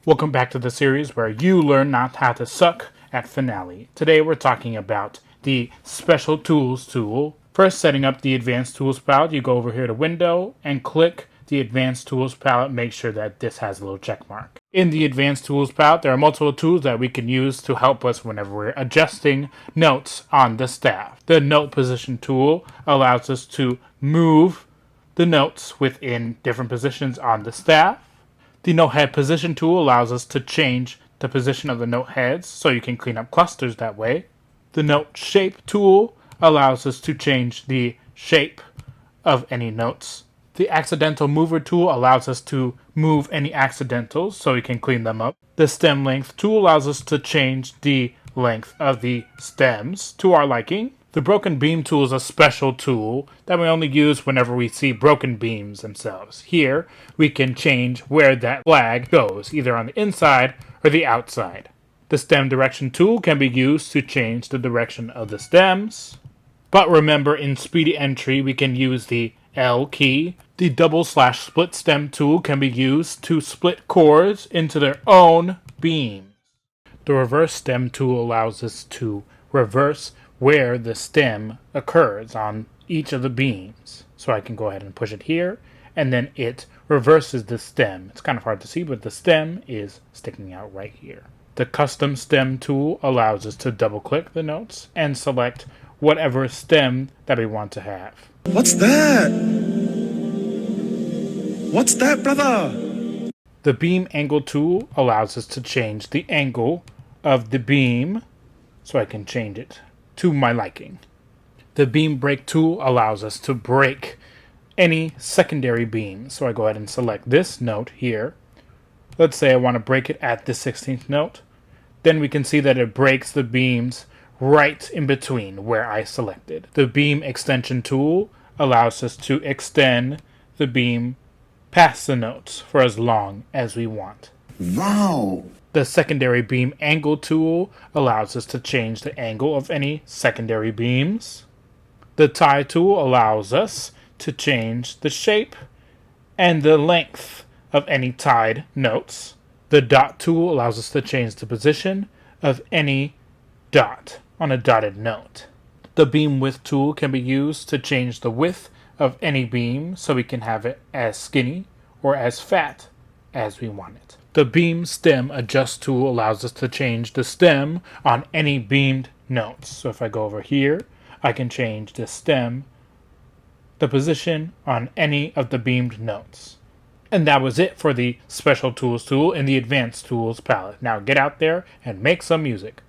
Welcome back to the series where you learn not how to suck at Finale. Today we're talking about the Special Tools tool. First, setting up the Advanced Tools palette, you go over here to Window and click the Advanced Tools palette. Make sure that this has a little check mark. In the Advanced Tools palette, there are multiple tools that we can use to help us whenever we're adjusting notes on the staff. The Note Position tool allows us to move the notes within different positions on the staff. The Notehead Position tool allows us to change the position of the note heads, so you can clean up clusters that way. The Note Shape tool allows us to change the shape of any notes. The Accidental Mover tool allows us to move any accidentals, so we can clean them up. The Stem Length tool allows us to change the length of the stems to our liking. The Broken Beam tool is a special tool that we only use whenever we see broken beams themselves. Here, we can change where that flag goes, either on the inside or the outside. The Stem Direction tool can be used to change the direction of the stems. But remember, in Speedy Entry, we can use the L key. The double/split stem tool can be used to split chords into their own beams. The Reverse Stem tool allows us to reverse where the stem occurs on each of the beams. So I can go ahead and push it here, and then it reverses the stem. It's kind of hard to see, but the stem is sticking out right here. The Custom Stem tool allows us to double-click the notes and select whatever stem that we want to have. What's that? What's that, brother? The Beam Angle tool allows us to change the angle of the beam, so I can change it to my liking. The Beam Break tool allows us to break any secondary beam. So I go ahead and select this note here. Let's say I want to break it at the 16th note. Then we can see that it breaks the beams right in between where I selected. The Beam Extension tool allows us to extend the beam past the notes for as long as we want. Wow! The Secondary Beam Angle tool allows us to change the angle of any secondary beams. The Tie tool allows us to change the shape and the length of any tied notes. The Dot tool allows us to change the position of any dot on a dotted note. The Beam Width tool can be used to change the width of any beam, so we can have it as skinny or as fat as we want it. The Beam Stem Adjust tool allows us to change the stem on any beamed notes. So if I go over here, I can change the stem, the position on any of the beamed notes. And that was it for the Special Tools tool in the Advanced Tools palette. Now get out there and make some music.